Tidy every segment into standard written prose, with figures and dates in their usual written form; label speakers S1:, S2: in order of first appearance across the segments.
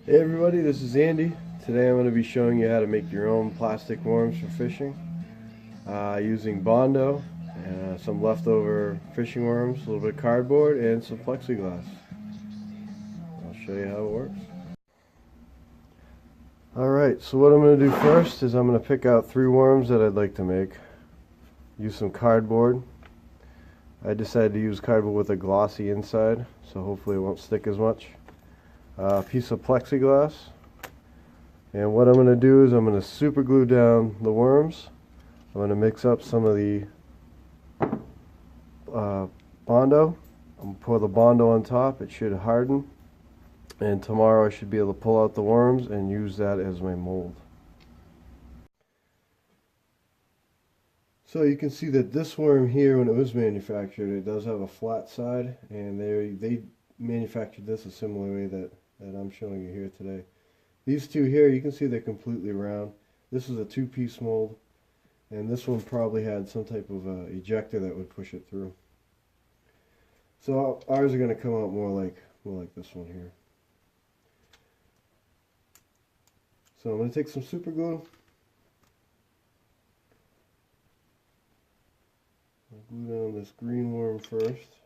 S1: Hey everybody, this is Andy. Today I'm going to be showing you how to make your own plastic worms for fishing using Bondo, some leftover fishing worms, a little bit of cardboard, and some plexiglass. I'll show you how it works. Alright, so what I'm going to do first is I'm going to pick out 3 worms that I'd like to make. Use some cardboard. I decided to use cardboard with a glossy inside, so hopefully it won't stick as much. A piece of plexiglass. And what I'm going to do is I'm going to super glue down the worms. I'm going to mix up some of the Bondo. I'm going to pour the Bondo on top. It should harden. And tomorrow I should be able to pull out the worms and use that as my mold. So you can see that this worm here, when it was manufactured, it does have a flat side. And they manufactured this a similar way that I'm showing you here today. These two here, you can see they're completely round. This is a 2-piece mold, and this one probably had some type of ejector that would push it through. So ours are going to come out more like this one here. So I'm going to take some super glue. I'll glue down this green worm first.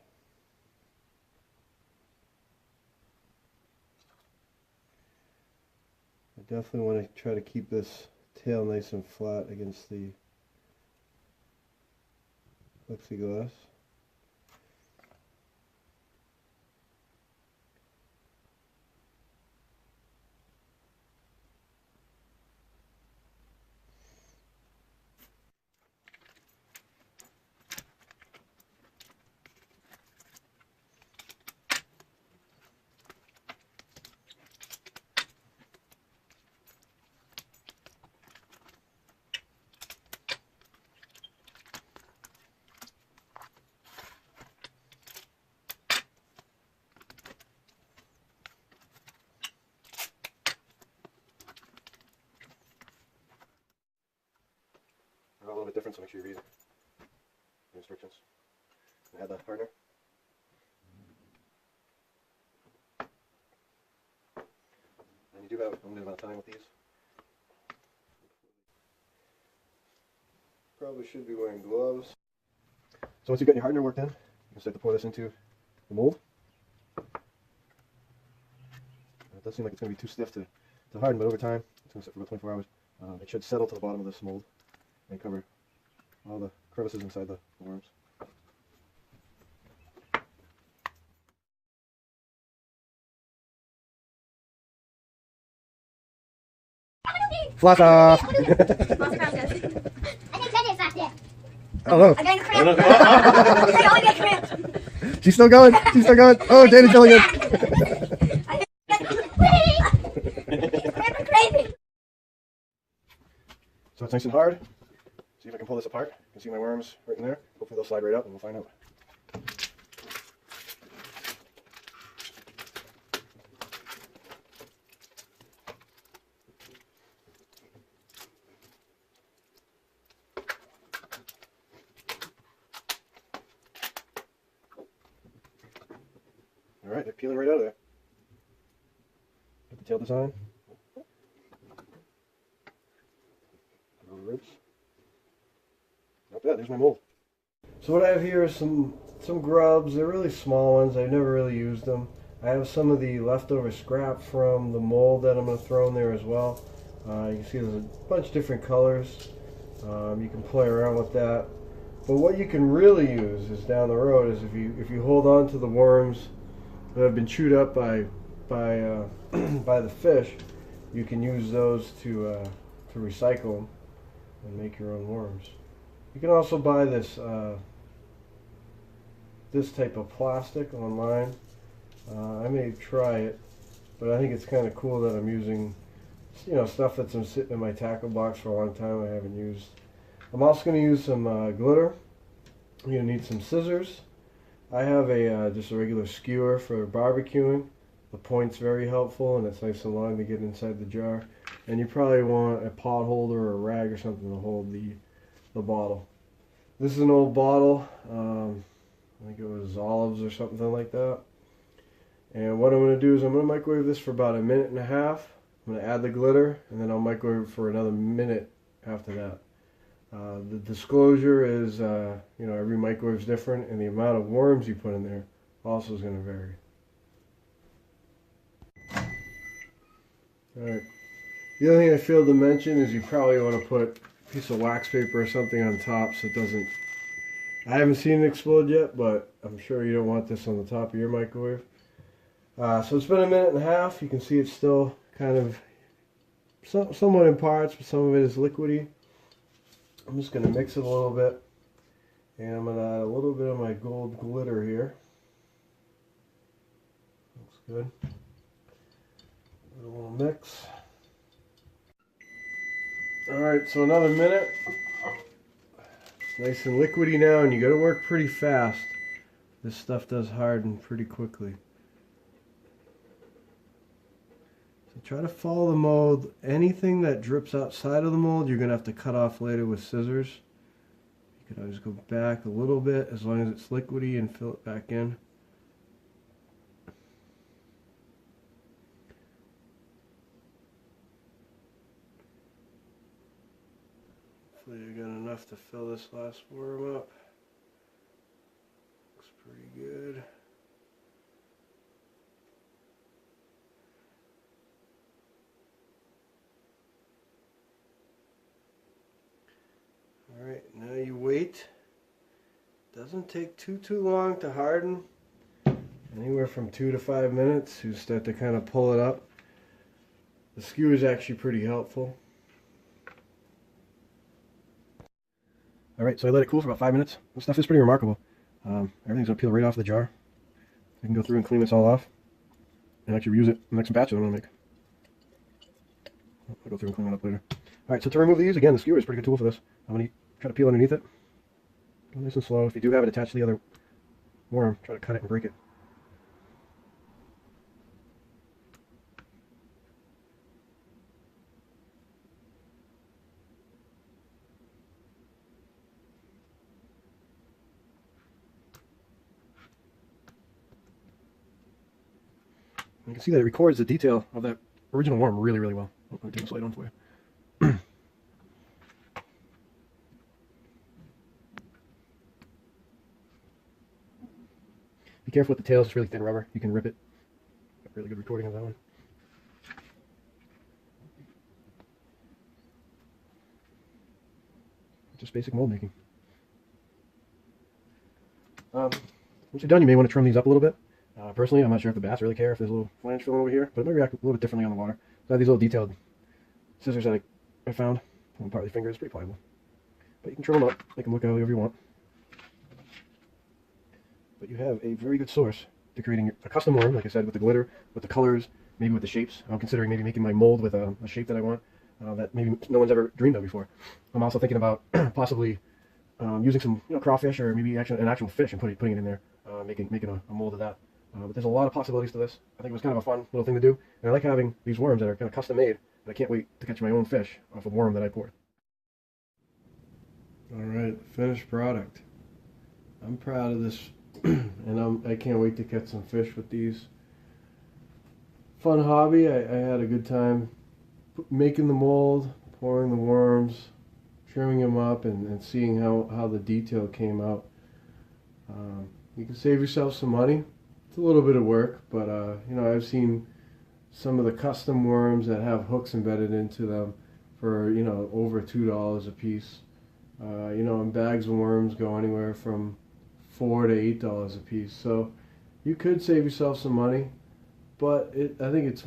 S1: I definitely want to try to keep this tail nice and flat against the plexiglass. They're all a little bit different, so make sure you read the instructions. I have the hardener. And you do have a limited amount of time with these. Probably should be wearing gloves. So once you've got your hardener worked in, you can start to pour this into the mold. It does seem like it's going to be too stiff to harden, but over time, it's going to sit for about 24 hours. It should settle to the bottom of this mold and cover all the crevices inside the worms. Floss off! I think Betty's back there. Oh, I'm getting cramped. I get cramped. She's still going. She's still going. Oh, Dana's killing it. So it's nice and hard. See if I can pull this apart. You can see my worms right in there. Hopefully they'll slide right out and we'll find out. Alright, they're peeling right out of there. Get the tail design. All the ribs. Not bad, there's my mold. So what I have here is some grubs. They're really small ones. I've never really used them. I have some of the leftover scrap from the mold that I'm going to throw in there as well. You can see there's a bunch of different colors. You can play around with that. But what you can really use is down the road is if you hold on to the worms that have been chewed up by the fish, you can use those to recycle them and make your own worms. You can also buy this this type of plastic online. I may try it, but I think it's kind of cool that I'm using, you know, stuff that's been sitting in my tackle box for a long time I haven't used. I'm also going to use some glitter. You're going to need some scissors. I have a just a regular skewer for barbecuing. The point's very helpful and it's nice and long to get inside the jar. And you probably want a pot holder or a rag or something to hold the bottle. This is an old bottle. I think it was olives or something like that. And what I'm going to do is I'm going to microwave this for about 1.5 minutes. I'm going to add the glitter, and then I'll microwave it for another minute after that. The disclosure is, every microwave is different, and the amount of worms you put in there also is going to vary. Alright. The other thing I failed to mention is you probably want to put a piece of wax paper or something on top so it doesn't... I haven't seen it explode yet, but I'm sure you don't want this on the top of your microwave. So it's been 1.5 minutes. You can see it's still kind of somewhat in parts, but some of it is liquidy. I'm just going to mix it a little bit, and I'm going to add a little bit of my gold glitter here. Looks good. A little mix. Alright, so another minute. It's nice and liquidy now, and you got to work pretty fast. This stuff does harden pretty quickly. So try to follow the mold. Anything that drips outside of the mold, you're going to have to cut off later with scissors. You can always go back a little bit as long as it's liquidy and fill it back in. Hopefully you got enough to fill this last worm up. Looks pretty good. Alright, now you wait. Doesn't take too long to harden. Anywhere from 2 to 5 minutes. You start to kind of pull it up. The skewer is actually pretty helpful. Alright, so I let it cool for about 5 minutes. This stuff is pretty remarkable. Everything's going to peel right off the jar. I can go through and clean this all off and actually reuse it in the next batch that I'm going to make. I'll go through and clean it up later. Alright, so to remove these, again, the skewer is a pretty good tool for this. I'm going to try to peel underneath it. Go nice and slow. If you do have it attached to the other worm, try to cut it and break it. You can see that it records the detail of that original worm really, really well. Let me take this light on for you. Be careful with the tails, it's really thin rubber. You can rip it. Got really good recording of that one. Just basic mold making. Once you're done, you may want to trim these up a little bit. Personally, I'm not sure if the bass really care if there's a little flange filling over here, but it might react a little bit differently on the water. So I have these little detailed scissors that I found on part of the finger. It's pretty pliable. But you can trim them up, make them look however you want. But you have a very good source to creating a custom worm, like I said, with the glitter, with the colors, maybe with the shapes. I'm considering maybe making my mold with a shape that I want, that maybe no one's ever dreamed of before. I'm also thinking about possibly using some crawfish or maybe an actual fish and putting it in there, making a mold of that. But there's a lot of possibilities to this. I think it was kind of a fun little thing to do. And I like having these worms that are kind of custom made, and I can't wait to catch my own fish off a worm that I poured. Alright, finished product. I'm proud of this, and I can't wait to catch some fish with these. Fun hobby. I had a good time making the mold, pouring the worms, trimming them up, and seeing how the detail came out. You can save yourself some money. It's a little bit of work, but I've seen some of the custom worms that have hooks embedded into them for over $2 a piece. And bags of worms go anywhere from $4 to $8 a piece. So you could save yourself some money, but I think it's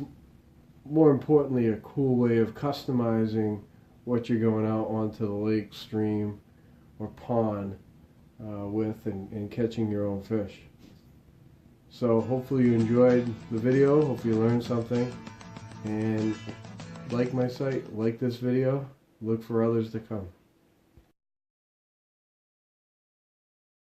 S1: more importantly a cool way of customizing what you're going out onto the lake, stream, or pond with and catching your own fish. So hopefully you enjoyed the video, hopefully you learned something, and like my site, like this video, look for others to come.